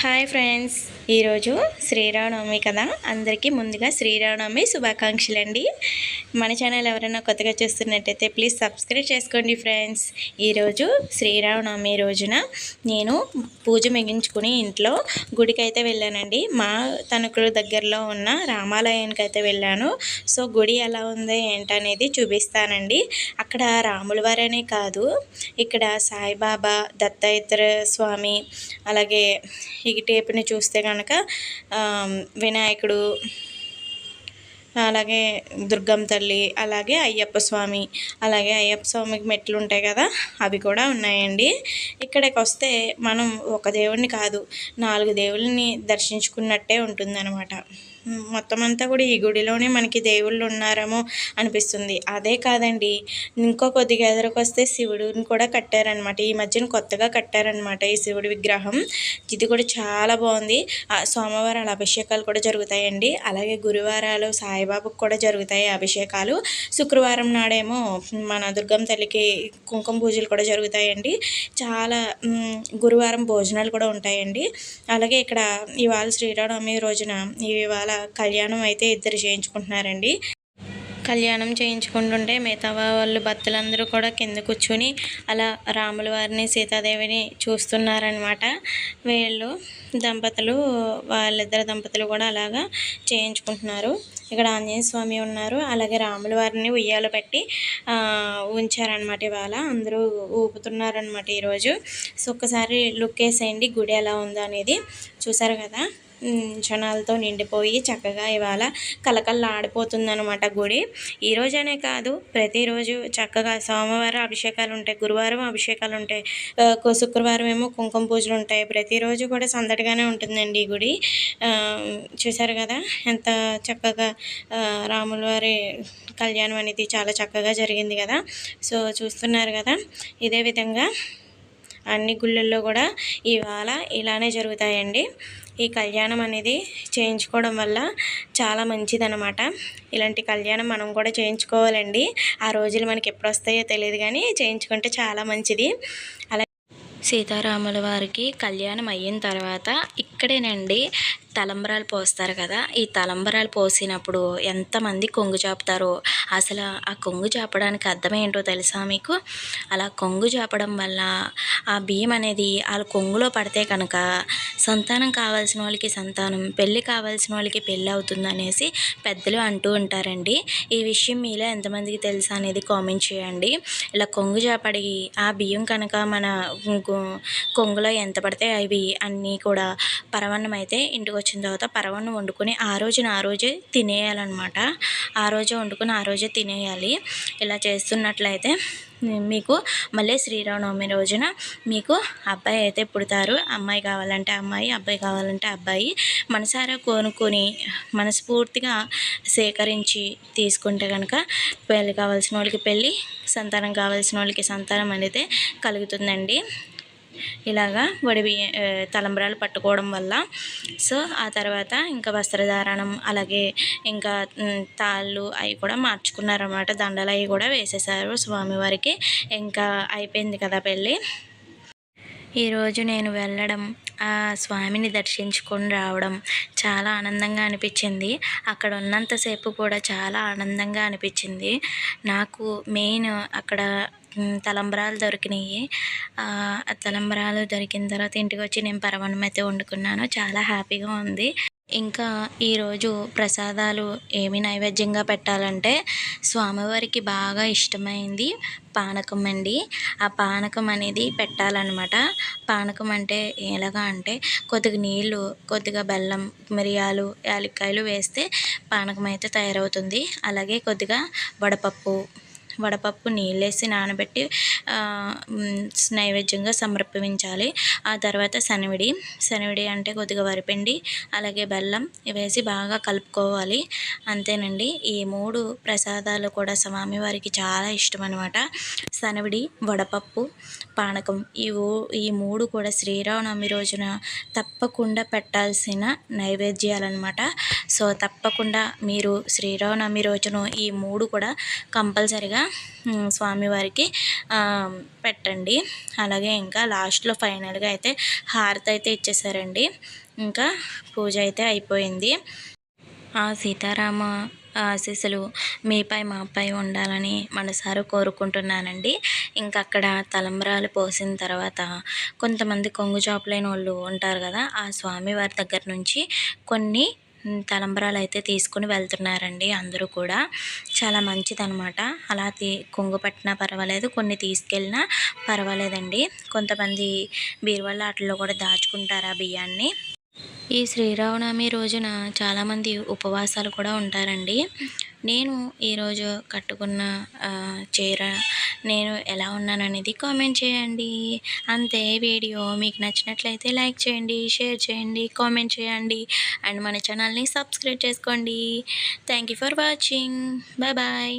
Hi friends, ఈరోజు శ్రీరామనవమి కదా. అందరికీ ముందుగా శ్రీరామనవమి శుభాకాంక్షలు అండి. మన ఛానల్ ఎవరైనా కొత్తగా చూస్తున్నట్టయితే ప్లీజ్ సబ్స్క్రైబ్ చేసుకోండి ఫ్రెండ్స్. ఈరోజు శ్రీరామనవమి రోజున నేను పూజ ముగించుకుని ఇంట్లో గుడికి అయితే వెళ్ళానండి. మా తణుకుల దగ్గరలో ఉన్న రామాలయానికి అయితే వెళ్ళాను. సో గుడి ఎలా ఉందో ఏంటనేది చూపిస్తానండి. అక్కడ రాముల వారనే కాదు, ఇక్కడ సాయిబాబా, దత్తాత్రేయ స్వామి, అలాగే ఈ టేపుని చూస్తే కనుక వినాయకుడు, అలాగే దుర్గమ్మ తల్లి, అలాగే అయ్యప్ప స్వామి, అలాగే అయ్యప్ప స్వామికి మెట్లు ఉంటాయి కదా, అవి కూడా ఉన్నాయండి. ఇక్కడికి వస్తే మనం ఒక దేవుడిని కాదు 4 దేవుళ్ళని దర్శించుకున్నట్టే ఉంటుందన్నమాట. మొత్తం అంతా కూడా ఈ గుడిలోనే మనకి దేవుళ్ళు ఉన్నారేమో అనిపిస్తుంది. అదే కాదండి, ఇంకో కొద్దిగా ఎదురుకొస్తే శివుడిని కూడా కట్టారనమాట. ఈ మధ్యన కొత్తగా కట్టారనమాట ఈ శివుడి విగ్రహం. ఇది కూడా చాలా బాగుంది. సోమవారాలు అభిషేకాలు కూడా జరుగుతాయండి. అలాగే గురువారాలు సాయిబాబాకు కూడా జరుగుతాయి అభిషేకాలు. శుక్రవారం నాడేమో మన దుర్గమ్మ తల్లికి కుంకుమ పూజలు కూడా జరుగుతాయండి. చాలా గురువారం భోజనాలు కూడా ఉంటాయండి. అలాగే ఇక్కడ ఇవాళ శ్రీరామనవమి రోజున ఇవాళ కళ్యాణం అయితే ఇద్దరు చేయించుకుంటున్నారండి. కళ్యాణం చేయించుకుంటుంటే మిగతా వాళ్ళు భక్తులందరూ కూడా కింద కూర్చుని అలా రాముల వారిని సీతాదేవిని చూస్తున్నారనమాట. వాళ్ళిద్దరు దంపతులు కూడా అలాగా చేయించుకుంటున్నారు. ఇక్కడ ఆంజనేయ స్వామి ఉన్నారు, అలాగే రాముల వారిని ఉయ్యాల పెట్టి ఉంచారనమాట. ఇవాళ అందరూ ఊపుతున్నారనమాట ఈరోజు. సో ఒక్కసారి లుక్ వేసేయండి గుడి ఎలా ఉందో అనేది. చూసారు కదా, జనాలతో నిండిపోయి చక్కగా ఇవాళ కలకల్లాడిపోతుందన్నమాట గుడి. ఈరోజనే కాదు, ప్రతిరోజు చక్కగా సోమవారం అభిషేకాలు ఉంటాయి, గురువారం అభిషేకాలు ఉంటాయి, శుక్రవారం ఏమో కుంకుమ పూజలు ఉంటాయి. ప్రతిరోజు కూడా సందడిగానే ఉంటుందండి ఈ గుడి. చూసారు కదా ఎంత చక్కగా రాముల వారి కళ్యాణం అనేది చాలా చక్కగా జరిగింది కదా. సో చూస్తున్నారు కదా, ఇదే విధంగా అన్ని గుళ్ళల్లో కూడా ఇవాళ ఇలానే జరుగుతాయండి. ఈ కళ్యాణం అనేది చేయించుకోవడం వల్ల చాలా మంచిదన్నమాట. ఇలాంటి కళ్యాణం మనం కూడా చేయించుకోవాలండి. ఆ రోజులు మనకి ఎప్పుడు వస్తాయో తెలియదు, కానీ చేయించుకుంటే చాలా మంచిది. అలా సీతారాముల వారికి కళ్యాణం అయిన తర్వాత ఇక్కడేనండి తలంబరాలు పోస్తారు కదా. ఈ తలంబరాలు పోసినప్పుడు ఎంతమంది కొంగు చాపుతారో. అసలు ఆ కొంగు చాపడానికి అర్థం ఏంటో తెలుసా మీకు? అలా కొంగు చాపడం వల్ల ఆ బియ్యం అనేది వాళ్ళ కొంగులో పడితే కనుక సంతానం కావాల్సిన వాళ్ళకి సంతానం, పెళ్ళి కావాల్సిన వాళ్ళకి పెళ్ళి అవుతుంది అనేసి పెద్దలు అంటూ ఉంటారండి. ఈ విషయం మీలో ఎంతమందికి తెలుసా అనేది కామెంట్ చేయండి. ఇలా కొంగు చాపడి ఆ బియ్యం కనుక మన కొంగులో ఎంత పడితే అవి అన్నీ కూడా పరమాన్నం అయితే ఇంటికి వచ్చిన తర్వాత పరమాన్నం వండుకొని ఆ రోజే తినేయాలన్నమాట. ఆ రోజే వండుకొని ఆ రోజే తినేయాలి. ఇలా చేస్తున్నట్లయితే మీకు మళ్ళీ శ్రీరామనవమి రోజున మీకు అబ్బాయి అయితే పుడతారు. అమ్మాయి కావాలంటే అమ్మాయి, అబ్బాయి కావాలంటే అబ్బాయి. మనసారా కోనుకొని మనస్ఫూర్తిగా సేకరించి తీసుకుంటే కనుక పెళ్ళి కావాల్సిన వాళ్ళకి పెళ్ళి, సంతానం కావాల్సిన వాళ్ళకి సంతానం అనేది కలుగుతుందండి. ఇలాగా తలంబ్రాలు పట్టుకోవడం వల్ల. సో ఆ తర్వాత ఇంకా వస్త్రధారణం, అలాగే ఇంకా తాళ్ళు అవి కూడా మార్చుకున్నారన్నమాట. దండలు అవి కూడా వేసేసారు స్వామివారికి. ఇంకా అయిపోయింది కదా పెళ్ళి. ఈరోజు నేను వెళ్ళడం, ఆ స్వామిని దర్శించుకొని రావడం చాలా ఆనందంగా అనిపించింది. అక్కడ ఉన్నంతసేపు కూడా చాలా ఆనందంగా అనిపించింది నాకు. మెయిన్ అక్కడ తలంబ్రాలు దొరికినాయి. తలంబ్రాలు దొరికిన తర్వాత ఇంటికి వచ్చి నేను పరమాన్నం అయితే వండుకున్నాను. చాలా హ్యాపీగా ఉంది. ఇంకా ఈరోజు ప్రసాదాలు ఏమి నైవేద్యంగా పెట్టాలంటే స్వామివారికి బాగా ఇష్టమైంది పానకం అండి. ఆ పానకం అనేది పెట్టాలన్నమాట. పానకం అంటే ఎలాగా అంటే కొద్దిగా నీళ్ళు, కొద్దిగా బెల్లం, మిరియాలు, యాలక్కాయలు వేస్తే పానకం అయితే తయారవుతుంది. అలాగే కొద్దిగా వడపప్పు నీళ్ళేసి నానబెట్టి నైవేద్యంగా సమర్పించాలి. ఆ తర్వాత శనవిడి అంటే కొద్దిగా వరిపిండి, అలాగే బెల్లం వేసి బాగా కలుపుకోవాలి. అంతేనండి. ఈ 3 ప్రసాదాలు కూడా స్వామివారికి చాలా ఇష్టం అనమాట. శనవిడి, వడపప్పు, పానకం ఈ 3 కూడా శ్రీరామనవమి రోజున తప్పకుండా పెట్టాల్సిన నైవేద్యాలన్నమాట. సో తప్పకుండా మీరు శ్రీరామనవమి రోజున ఈ 3 కూడా కంపల్సరిగా స్వామివారికి పెట్టండి. అలాగే ఇంకా లాస్ట్లో ఫైనల్గా అయితే హారతి అయితే ఇచ్చేసారండి. ఇంకా పూజ అయితే అయిపోయింది. ఆ సీతారామ ఆశీస్సులు మీపై మాపై ఉండాలని మనసారా కోరుకుంటున్నానండి. ఇంకా అక్కడ తలంబ్రాలు పోసిన తర్వాత కొంతమంది కొంగు చాపులేని వాళ్ళు ఉంటారు కదా, ఆ స్వామివారి దగ్గర నుంచి కొన్ని తలంబ్రాలు అయితే తీసుకుని వెళ్తున్నారండి అందరూ కూడా. చాలా మంచిదనమాట. అలా కొంగు పట్టినా పర్వాలేదు, కొన్ని తీసుకెళ్ళినా పర్వాలేదండి. కొంతమంది బీరువాళ్ళ ఆటల్లో కూడా దాచుకుంటారు ఆ బియ్యాన్ని. ఈ శ్రీరామనవమి రోజున చాలామంది ఉపవాసాలు కూడా ఉంటారండి. నేను ఈరోజు కట్టుకున్న చీర నేను ఎలా ఉన్నాననేది కామెంట్ చేయండి. అంతే. వీడియో మీకు నచ్చినట్లయితే లైక్ చేయండి, షేర్ చేయండి, కామెంట్ చేయండి అండ్ మన ఛానల్ని సబ్స్క్రైబ్ చేసుకోండి. Thank you for watching. Bye bye.